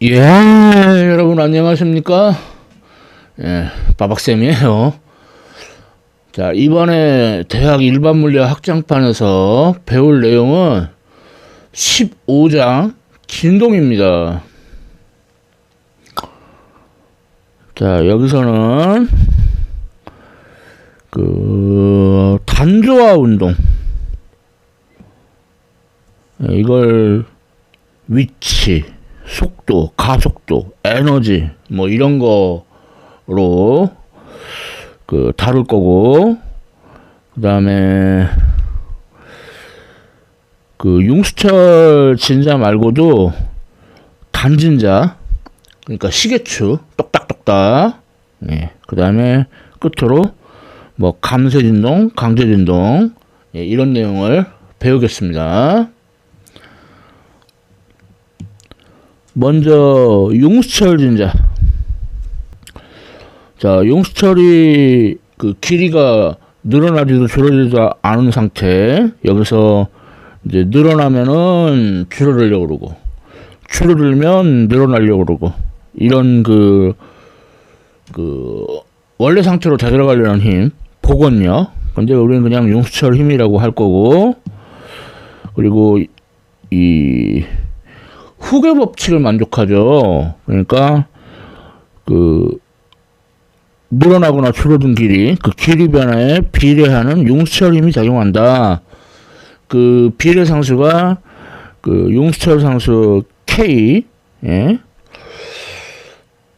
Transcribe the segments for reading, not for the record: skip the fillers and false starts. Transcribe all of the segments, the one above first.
예, 여러분 안녕하십니까? 예, 빠박쌤이에요. 자, 이번에 대학 일반물리학 학장판에서 배울 내용은 15장 진동입니다. 자, 여기서는 단조화 운동, 이걸 위치, 속도, 가속도, 에너지 뭐 이런 거로 다룰 거고, 그다음에 융수철 진자 말고도 단진자, 그러니까 시계추 똑딱똑딱, 예, 그다음에 끝으로 뭐 감쇄진동, 강제진동, 예, 이런 내용을 배우겠습니다. 먼저 융수철 진자. 자, 융수철이 길이가 늘어나지도 줄어들지도 않은 상태. 여기서 이제 늘어나면은 줄어들려고 그러고, 줄어들면 늘어나려고 그러고, 이런 원래 상태로 되돌아가려는 힘, 복원력. 근데 우리는 그냥 융수철 힘이라고 할 거고, 그리고 이 후계 법칙을 만족하죠. 그러니까 늘어나거나 줄어든 길이, 길이 변화에 비례하는 융수철 힘이 작용한다. 비례 상수가 융수철 상수 K. 예.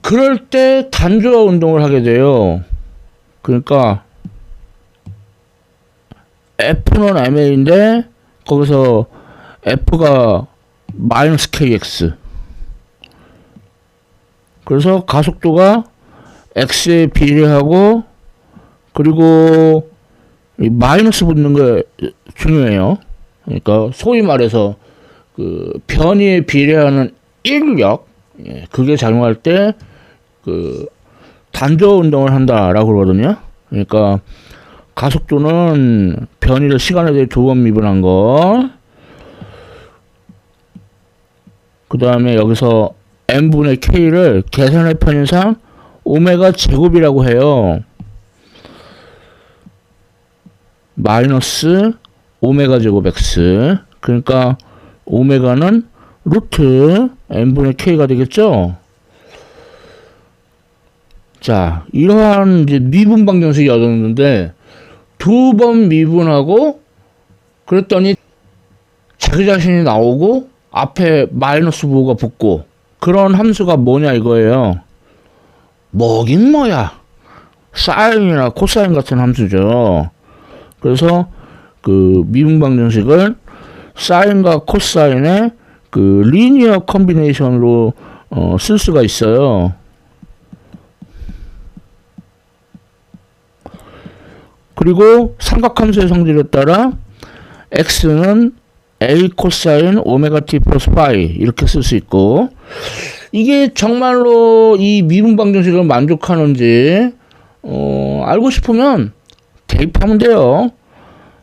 그럴 때 단조화 운동을 하게 돼요. 그러니까 F는 MA인데 거기서 F가 마이너스 KX. 그래서 가속도가 X에 비례하고, 그리고 이 마이너스 붙는 게 중요해요. 그러니까 소위 말해서 변이에 비례하는 인력, 예, 그게 작용할 때 단조화 운동을 한다라고 그러거든요. 그러니까 가속도는 변이를 시간에 대해 2번 미분한 거. 그 다음에 여기서 n분의 k를 계산의 편의상 오메가 제곱이라고 해요. 마이너스 오메가 제곱 x. 그러니까 오메가는 루트 n분의 k가 되겠죠. 자, 이러한 이제 미분 방정식이 얻었는데 2번 미분하고 그랬더니 자기 자신이 나오고 앞에 마이너스 부호가 붙고, 그런 함수가 뭐냐 이거예요. 뭐긴 뭐야, 사인이나 코사인 같은 함수죠. 그래서 미분 방정식을 사인과 코사인의 리니어 컨비네이션으로 쓸 수가 있어요. 그리고 삼각함수의 성질에 따라 x는 A 코사인 오메가 t 플러스 파이 이렇게 쓸 수 있고, 이게 정말로 이 미분 방정식을 만족하는지 알고 싶으면 대입하면 돼요.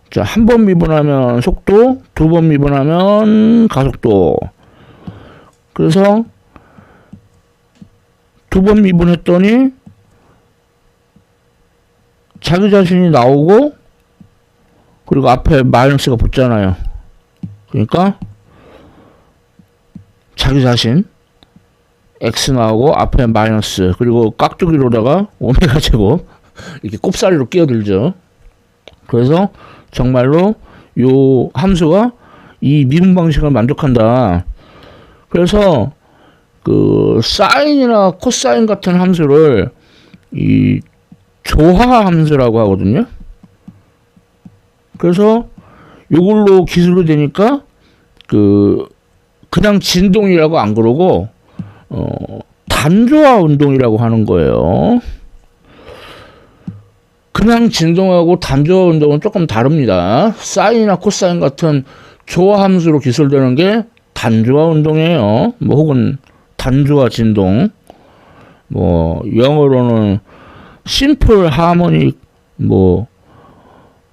자, 한 번 미분하면 속도, 2번 미분하면 가속도. 그래서 2번 미분했더니 자기 자신이 나오고, 그리고 앞에 마이너스가 붙잖아요. 그러니까 자기 자신 x 나오고 앞에 마이너스, 그리고 깍두기로다가 오메가 제곱, 이렇게 꼽사리로 끼어들죠. 그래서 정말로 요 함수가 이 미분 방식을 만족한다. 그래서 사인이나 코사인 같은 함수를 이 조화 함수라고 하거든요. 그래서 요걸로 기술로 되니까 그냥 진동이라고 안 그러고 단조화 운동이라고 하는 거예요. 그냥 진동하고 단조화 운동은 조금 다릅니다. 사인이나 코사인 같은 조화 함수로 기술되는 게 단조화 운동이에요. 뭐 혹은 단조화 진동, 뭐 영어로는 심플 하모닉 뭐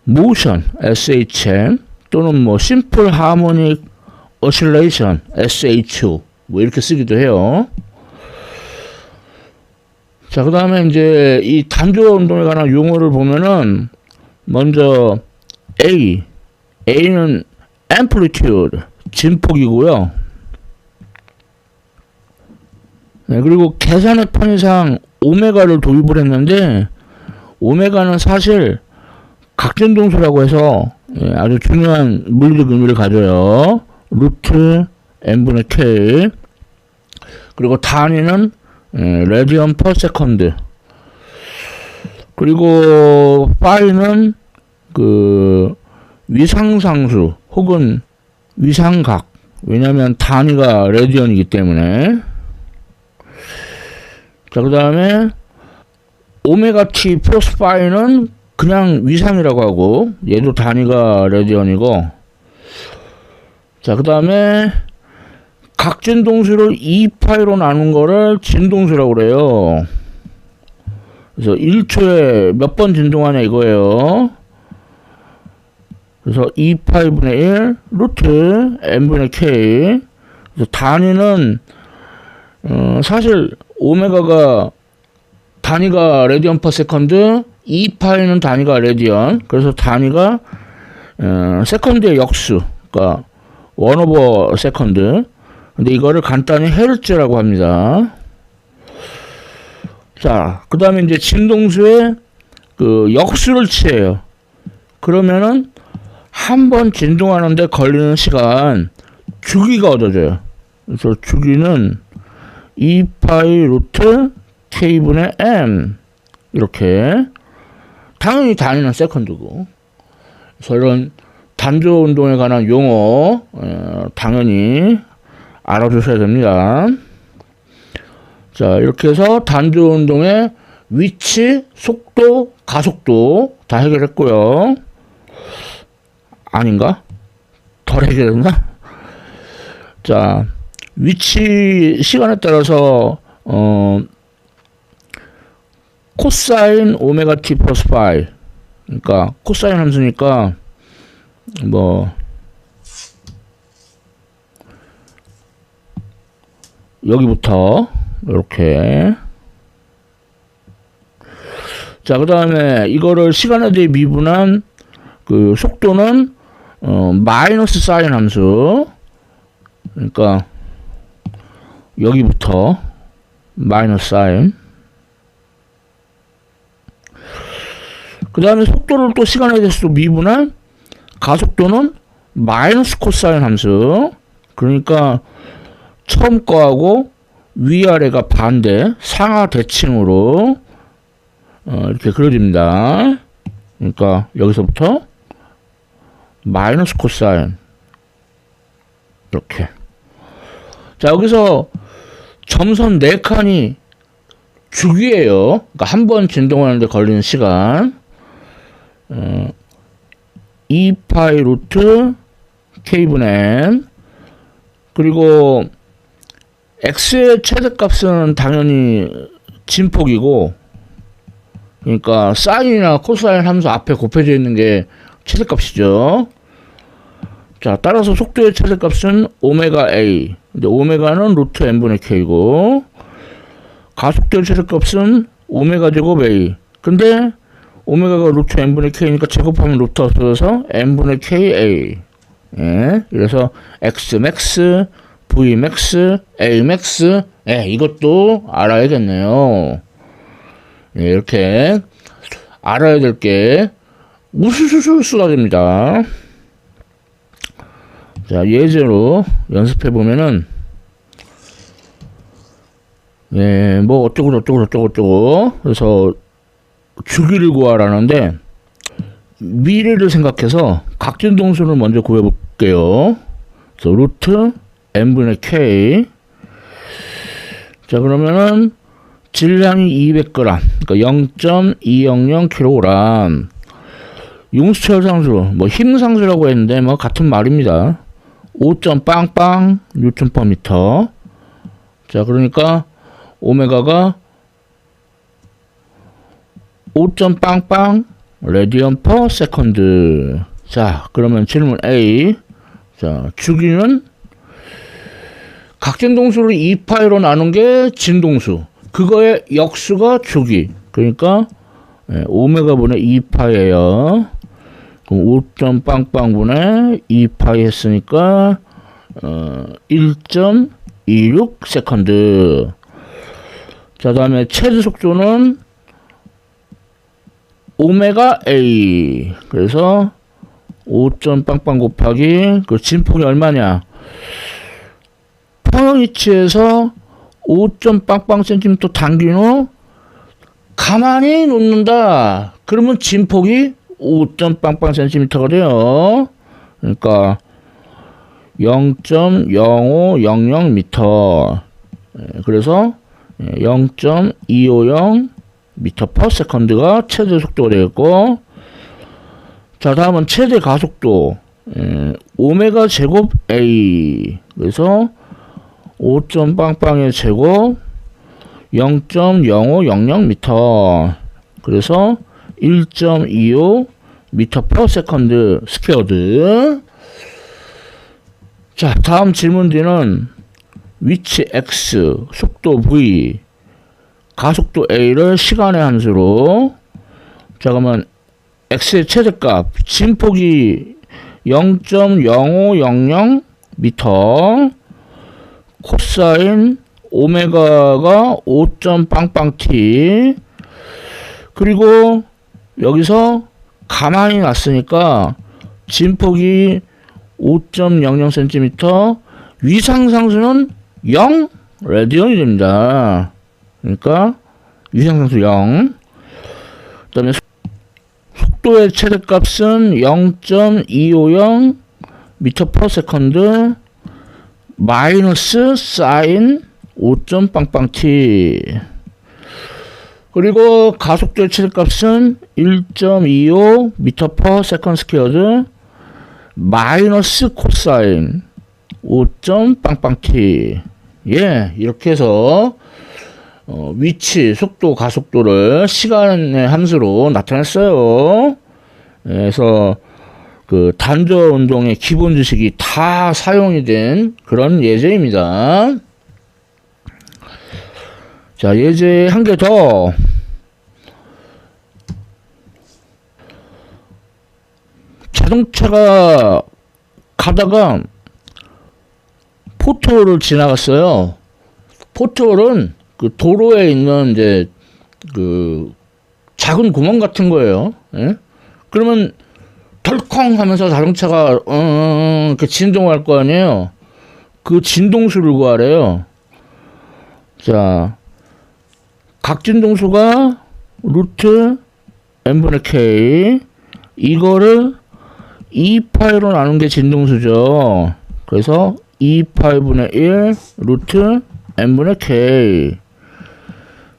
모션 SHM 또는 뭐 심플 하모닉 오실레이션 SHO 뭐 이렇게 쓰기도 해요. 자, 그 다음에 이제 이 단조화 운동에 관한 용어를 보면은 먼저 A는 amplitude, 진폭이고요. 네, 그리고 계산의 편의상 오메가를 도입을 했는데 오메가는 사실 각진동수라고 해서 아주 중요한 물리적 의미를 가져요. 루트 n분의 k. 그리고 단위는 레디언 퍼 세컨드. 그리고 파이는 그 위상상수 혹은 위상각. 왜냐면 단위가 레디언이기 때문에. 자, 그 다음에 오메가 t 플러스 파이는 그냥 위상이라고 하고 얘도 단위가 레디언이고. 자, 그 다음에 각진동수를 2파이로 나눈 거를 진동수라고 그래요. 그래서 1초에 몇 번 진동하냐 이거예요. 그래서 2파이분의 1 루트 n분의 k. 그래서 단위는 사실 오메가가 단위가 레디언 퍼 세컨드, 2파이는 단위가 레디언. 그래서 단위가 세컨드의 역수, 그러니까 1/2 세컨드. 근데 이거를 간단히 헤르츠라고 합니다. 자, 그 다음에 이제 진동수의 그 역수를 취해요. 그러면은 한 번 진동하는데 걸리는 시간 주기가 얻어져요. 그래서 주기는 2파이 루트 k분의 m. 이렇게. 당연히 단위는 세컨드고. 그래서 이런 단조 운동에 관한 용어 당연히 알아두셔야 됩니다. 자, 이렇게 해서 단조 운동의 위치, 속도, 가속도 다 해결했고요. 아닌가? 덜 해결했나? 자, 위치 시간에 따라서 코사인 오메가 t 플러스 파이. 그러니까 코사인 함수니까 뭐 여기부터 이렇게. 자, 그 다음에 이거를 시간에 대해 미분한 그 속도는 마이너스 사인 함수. 그러니까 여기부터 마이너스 사인. 그 다음에 속도를 또 시간에 대해서 미분한 가속도는 마이너스 코사인 함수. 그러니까 처음 거하고 위아래가 반대 상하 대칭으로 이렇게 그려집니다. 그러니까 여기서부터 마이너스 코사인 이렇게. 자, 여기서 점선 4칸이 주기예요. 그러니까 한 번 진동하는데 걸리는 시간 2파이 루트 k분의 n. 그리고 x의 최대값은 당연히 진폭이고, 그러니까 사인이나 코사인 함수 앞에 곱해져 있는 게 최대값이죠. 자, 따라서 속도의 최대값은 오메가 a. 근데 오메가는 루트 n분의 k고, 가속도의 최대값은 오메가 제곱 a. 근데 오메가가 루트 n분의 k니까 제곱하면 루트 없어져서 n분의 ka. 예, 그래서 x max, v max, a max. 예, 이것도 알아야겠네요. 예, 이렇게 알아야 될 게 우수수수 쏟아집니다. 자, 예제로 연습해 보면은, 예, 뭐 어쩌고 그래서 주기를 구하라는데 미래를 생각해서 각진동수를 먼저 구해볼게요. 그래서 루트 n분의 k. 자, 그러면은 질량이 200g, 그러니까 0.200kg. 융수철 상수, 뭐 힘 상수라고 했는데 뭐 같은 말입니다. 5점 빵빵 뉴턴 퍼 미터. 자, 그러니까 오메가가 5점 빵빵 레디언 퍼 세컨드. 자, 그러면 질문 A. 자, 주기는 각진동수를 2파이로 나눈 게 진동수. 그거의 역수가 주기. 그러니까 오메가분의 2파이예요. 그럼 5점 빵빵분의 2파이 했으니까 1.26 세컨드. 자, 다음에 최대 속도는 오메가 A. 그래서 5점 빵빵 곱하기 그 진폭이 얼마냐? 평형 위치에서 5점 빵빵 센티미터 당긴 후 가만히 놓는다. 그러면 진폭이 5점 빵빵 센티미터가 돼요. 그러니까 0.0500 미터. 그래서 0.250 미터 퍼 세컨드가 최대 속도가 되겠고, 자, 다음은 최대 가속도. 오메가 제곱 A. 그래서 5점 빵빵의 제곱 0.0500 미터. 그래서 1.25 미터 퍼 세컨드 스퀘어드. 자, 다음 질문 D는 위치 X, 속도 V, 가속도 A를 시간의 함수로. 자, 그러면 X의 최대값, 진폭이 0.0500 미터, 코사인 오메가가 5점 빵빵 T. 그리고 여기서 가만히 놨으니까 진폭이 5.00cm, 위상상수는 0 라디언이 됩니다. 그러니까 위상상수 0. 그 다음에 속도의 최대값은 0.250 미터 퍼 세컨드 마이너스 사인 5점 빵빵 t. 그리고 가속도의 최대값은 1.25 미터 퍼 세컨드 스퀘어드 마이너스 코사인 5점 빵빵 t. 예, 이렇게 해서 위치, 속도, 가속도를 시간의 함수로 나타냈어요. 그래서 그 단조 운동의 기본 지식이 다 사용이 된 그런 예제입니다. 자, 예제 한 개 더. 자동차가 가다가 포트홀을 지나갔어요. 포트홀은 그 도로에 있는 이제 그 작은 구멍 같은 거예요. 예? 그러면 덜컹 하면서 자동차가 그 진동할 거 아니에요. 그 진동수를 구하래요. 자, 각진동수가 루트 n분의 k, 이거를 2파이로 나눈 게 진동수죠. 그래서 2파이분의 1 루트 n분의 k.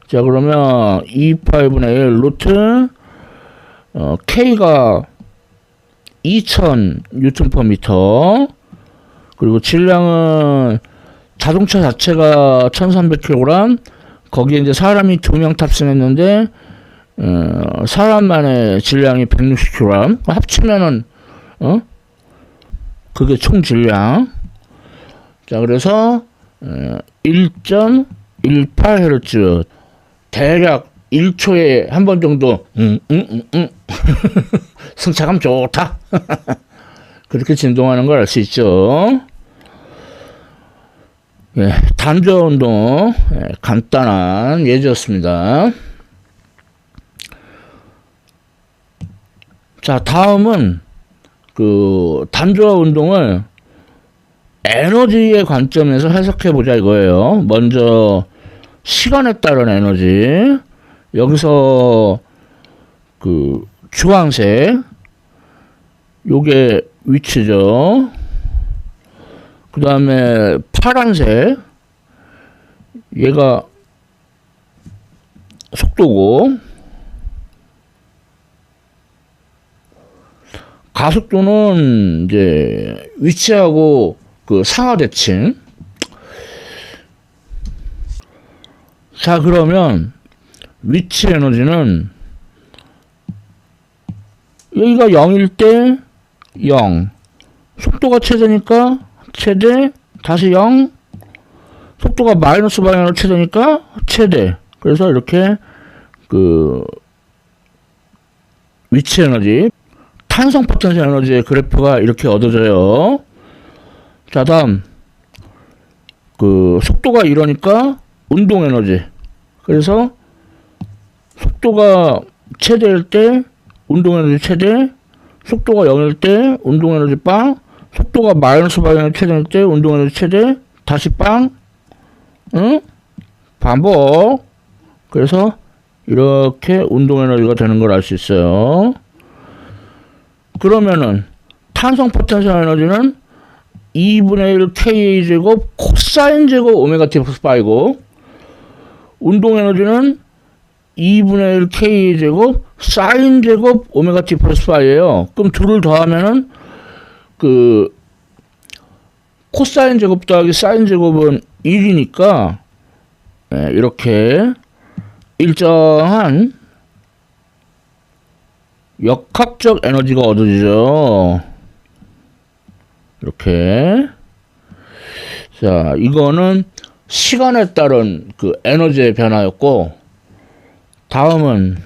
자, 그러면 2파이분의 1 루트 k가 2000 뉴턴 퍼 미터. 그리고 질량은 자동차 자체가 1300kg. 거기에 이제 사람이 2명 탑승했는데 사람만의 질량이 160kg. 합치면은 그게 총 질량. 자, 그래서 1.18Hz, 대략 1초에 한 번 정도 승차감 좋다. 그렇게 진동하는 걸 알 수 있죠. 예, 단조 운동 간단한 예제였습니다. 자, 다음은 그 단조 운동을 에너지의 관점에서 해석해 보자 이거예요. 먼저 시간에 따른 에너지. 여기서 그 주황색 요게 위치죠. 그 다음에 파란색 얘가 속도고, 가속도는 이제 위치하고 그 상하대칭. 자, 그러면 위치 에너지는 여기가 0일 때 0, 속도가 최대니까 최대 다시 0, 속도가 마이너스 방향으로 최대니까 최대. 그래서 이렇게 그 위치 에너지, 탄성 포텐셜 에너지의 그래프가 이렇게 얻어져요. 자, 다음 그 속도가 이러니까 운동 에너지. 그래서 속도가 최대일 때 운동 에너지 최대, 속도가 0일 때 운동 에너지 빵, 속도가 마이너스 방향으로 최대일 때 운동 에너지 최대, 다시 빵, 응? 반복. 그래서 이렇게 운동 에너지가 되는 걸 알 수 있어요. 그러면은 탄성 포텐셜 에너지는 2분의 1 Ka 제곱 코사인 제곱 오메가 T 플러스 파이고, 운동 에너지는 2분의 1 K 제곱 사인 제곱 오메가 T 플러스 파이예요. 그럼 둘을 더하면은 그 코사인 제곱 더하기 사인 제곱은 1이니까 이렇게 일정한 역학적 에너지가 얻어지죠. 이렇게. 자, 이거는 시간에 따른 그 에너지의 변화였고, 다음은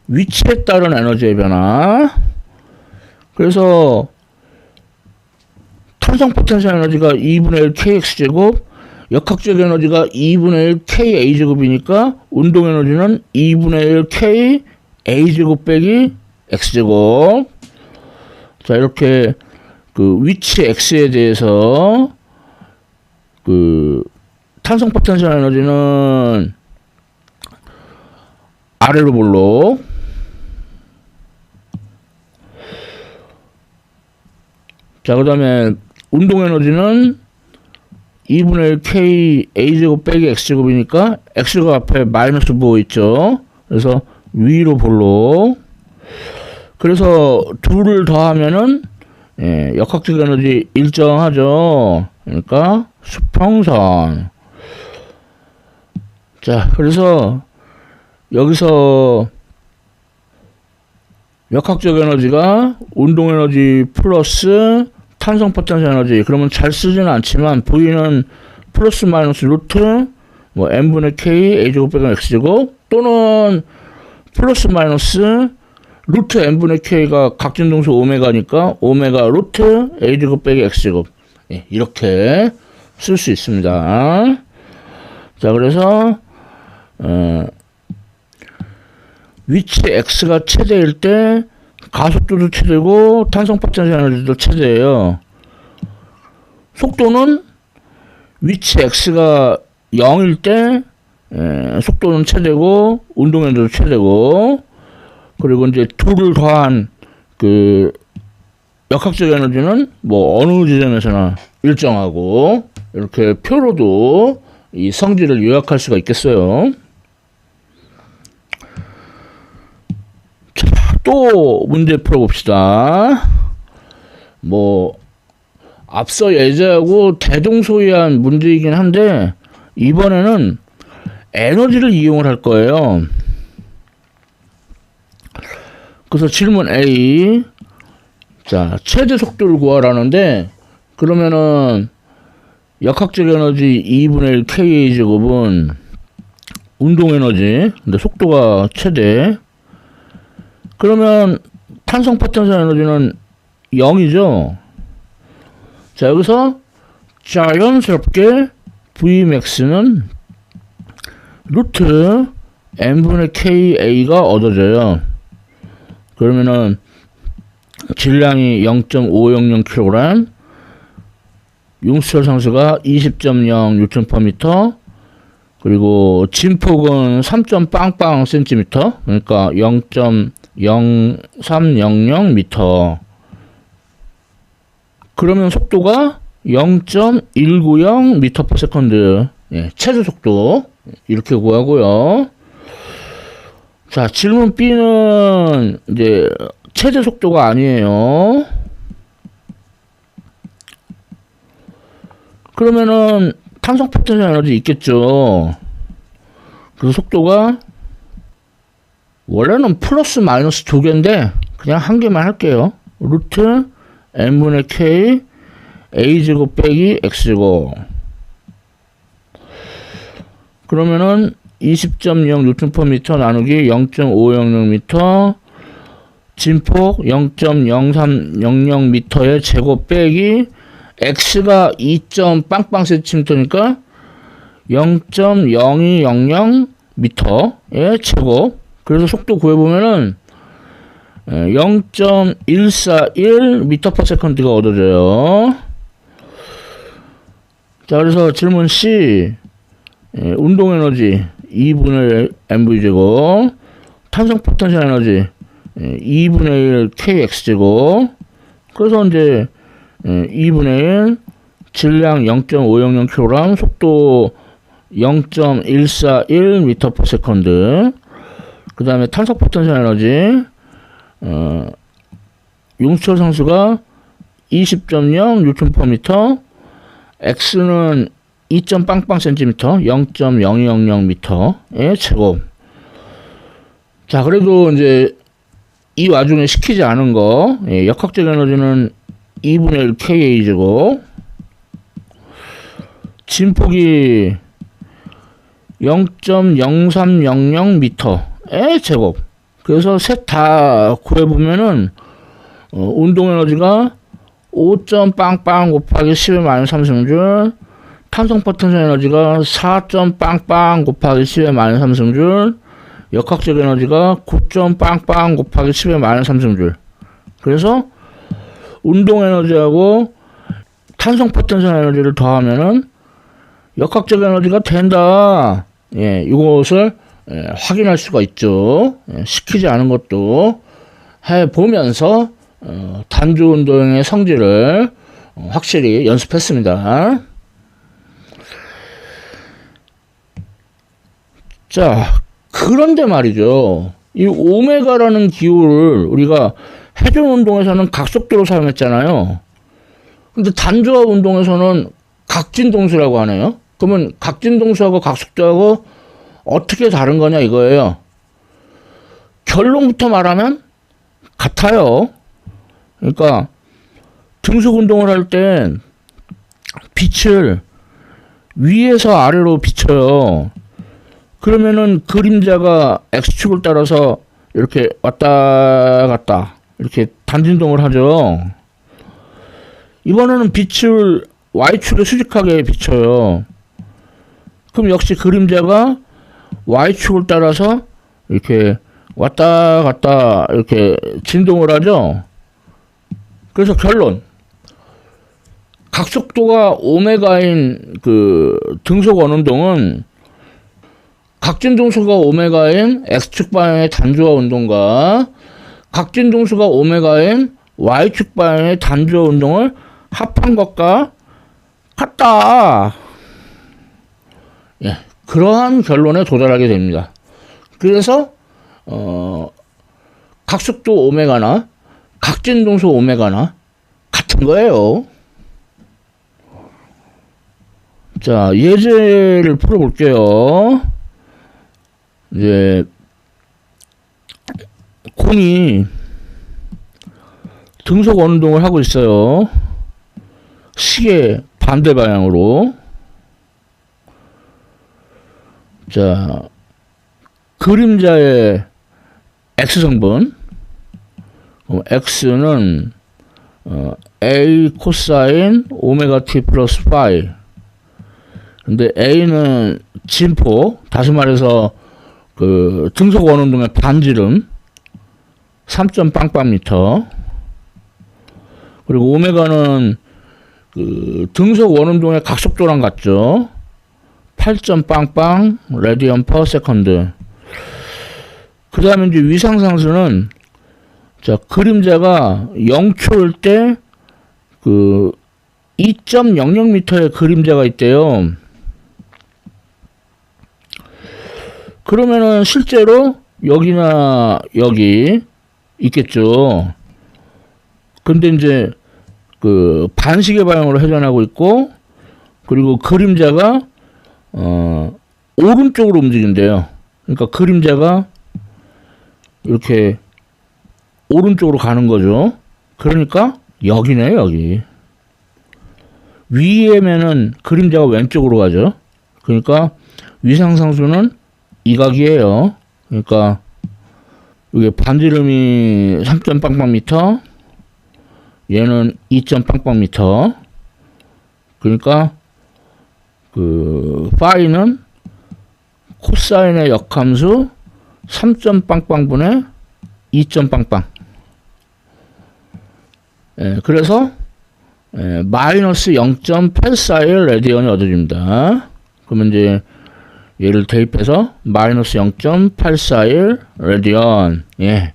위치에 따른 에너지의 변화. 그래서 탄성 포텐셜 에너지가 2분의 1 kx제곱, 역학적 에너지가 2분의 1 ka제곱이니까 운동 에너지는 2분의 1 k a제곱 빼기 x제곱. 자, 이렇게 그 위치 x에 대해서 그 탄성 포텐셜 에너지는 아래로 볼록, 자, 그 다음에 운동 에너지는 2분의 1 k a제곱 빼기 x제곱이니까 x제곱 앞에 마이너스 부호 있죠. 그래서 위로 볼록. 그래서 둘을 더하면은 역학적 에너지 일정하죠. 그러니까 수평선. 자, 그래서 여기서 역학적 에너지가 운동 에너지 플러스 탄성 포텐셜 에너지. 그러면 잘 쓰지는 않지만 V는 플러스 마이너스 루트 뭐 n분의 k a제곱 빼기 x제곱, 또는 플러스 마이너스 루트 n분의 k가 각진동수 오메가니까 오메가 루트 a제곱 빼기 x제곱. 이렇게 쓸 수 있습니다. 자, 그래서 위치 x가 최대일 때 가속도도 최대고 탄성 포텐셜 에너지도 최대예요. 속도는 위치 x가 0일 때 속도는 최대고 운동 에너지도 최대고, 그리고 이제 둘을 더한 그 역학적 에너지는 뭐 어느 지점에서나 일정하고, 이렇게 표로도 이 성질을 요약할 수가 있겠어요. 자, 또 문제 풀어봅시다. 뭐 앞서 예제하고 대동소이한 문제이긴 한데, 이번에는 에너지를 이용을 할 거예요. 그래서 질문 A. 자, 최대 속도를 구하라는데, 그러면은 역학적 에너지 2분의 1 ka 제곱은 운동 에너지, 근데 속도가 최대. 그러면 탄성 포텐셜 에너지는 0이죠. 자, 여기서 자연스럽게 Vmax는 루트 n분의 ka가 얻어져요. 그러면은 질량이 0.500kg, 융수철 상수가 20.0 Nm/m, 그리고 진폭은 3. 빵빵 cm, 그러니까 0.0300m. 그러면 속도가 0.190m/s. 최대 속도 이렇게 구하고요. 자, 질문 B는 이제 최대 속도가 아니에요. 그러면은 탄성 포텐셜 에너지 있겠죠. 그래서 속도가 원래는 플러스 마이너스 두 개인데 그냥 한 개만 할게요. 루트 n분의 k a제곱 빼기 x제곱. 그러면은 20.0 뉴턴/미터 나누기 0.500m 진폭 0.0300m의 제곱 빼기 x가 2.빵빵cm니까 0.0200m의 제곱. 그래서 속도 구해보면은 0.141m/s가 얻어져요. 자, 그래서 질문 C. 운동 에너지 2분의 1 mv제곱, 탄성 포텐셜 에너지 2분의 1 kx제곱. 그래서 이제 2분의 1 질량 0.500kg, 속도 0.141m/s. 그 다음에 탄성 포텐셜 에너지 융수철 상수가 20.0 뉴턴/미터, x는 2.빵빵cm 0.0200m의 제곱. 자, 그래도 이제 이 와중에 시키지 않은 거, 역학적 에너지는 2분의 1 ka 제곱, 진폭이 0.0300m의 제곱. 그래서 셋 다 구해보면은 운동 에너지가 5.빵빵 곱하기 10의 마이너스 3승줄, 탄성 포텐셜 에너지가 4.빵빵 곱하기 10의 마이너스 3승줄, 역학적 에너지가 9.빵빵 곱하기 10의 마이너스 3승줄. 그래서 운동 에너지하고 탄성 포텐셜 에너지를 더하면은 역학적 에너지가 된다. 이것을 확인할 수가 있죠. 시키지 않은 것도 해보면서 단주 운동의 성질을 확실히 연습했습니다. 자, 그런데 말이죠. 이 오메가라는 기호를 우리가 회전 운동에서는 각속도로 사용했잖아요. 근데 단조합 운동에서는 각진동수라고 하네요. 그러면 각진동수하고 각속도하고 어떻게 다른 거냐 이거예요. 결론부터 말하면 같아요. 그러니까 등속 운동을 할 땐 빛을 위에서 아래로 비춰요. 그러면은 그림자가 x축을 따라서 이렇게 왔다 갔다 이렇게 단진동을 하죠. 이번에는 빛을 y축에 수직하게 비춰요. 그럼 역시 그림자가 y축을 따라서 이렇게 왔다 갔다 이렇게 진동을 하죠. 그래서 결론, 각속도가 오메가인 그 등속 원운동은 각진동수가 오메가인 x축 방향의 단조화 운동과 각진동수가 오메가인 y축 방향의 단조화 운동을 합한 것과 같다. 그러한 결론에 도달하게 됩니다. 그래서 각속도 오메가나 각진동수 오메가나 같은 거예요. 자, 예제를 풀어볼게요. 이제 공이 등속 원운동을 하고 있어요. 시계 반대 방향으로. 자, 그림자의 x성분, x는 a 코사인 오메가 t 플러스 파이. 근데 a는 진폭, 다시 말해서 그 등속 원운동의 반지름 3.빵빵m, 그리고 오메가는 그 등속 원운동의 각속도랑 같죠. 8.빵빵 레디언 퍼 세컨드. 그 다음에 이제 위상상수는, 자, 그림자가 0초일 때 그 2.00m의 그림자가 있대요. 그러면은 실제로 여기나 여기 있겠죠. 근데 이제 그 반시계 방향으로 회전하고 있고, 그리고 그림자가 오른쪽으로 움직인대요. 그러니까 그림자가 이렇게 오른쪽으로 가는 거죠. 그러니까 여기네, 여기. 위에면은 그림자가 왼쪽으로 가죠. 그러니까 위상상수는 이각이에요. 그러니까 이게 반지름이 3점 빵빵미터, 얘는 2점 빵빵미터. 그러니까 그 파이는 코사인의 역함수 3점 빵빵분의 2점 빵빵. 그래서 마이너스 0.841 레디언이 얻어집니다. 그러면 이제 얘를 대입해서 마이너스 0.841 레디언. 예.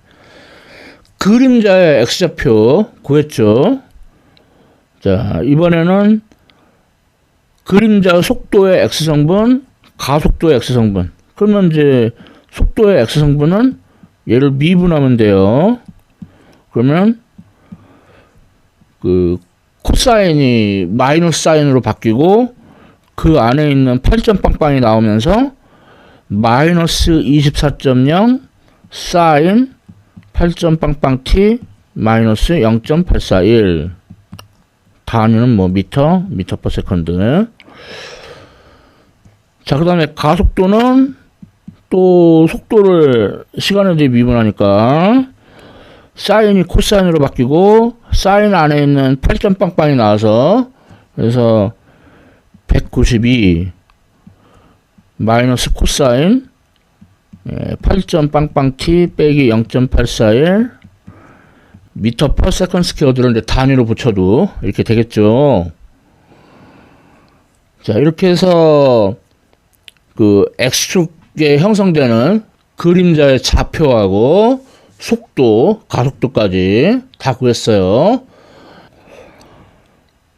그림자의 x좌표 구했죠. 자, 이번에는 그림자 속도의 x성분, 가속도의 x성분. 그러면 이제 속도의 x성분은 얘를 미분하면 돼요. 그러면 그 코사인이 마이너스 사인으로 바뀌고 그 안에 있는 8점 빵빵이 나오면서 마이너스 24.0 사인 8점 빵빵 t 마이너스 0.841. 단위는 뭐 미터 퍼 세컨드. 자, 그 다음에 가속도는 또 속도를 시간에 대해 미분하니까 사인이 코사인으로 바뀌고 사인 안에 있는 8점 빵빵이 나와서 그래서 192 마이너스 코사인 8점 빵빵 t 빼기 0.841 미터 퍼 세컨드 스퀘어들은 이제 단위로 붙여도 이렇게 되겠죠. 자, 이렇게 해서 그 x축에 형성되는 그림자의 좌표하고 속도, 가속도까지 다 구했어요.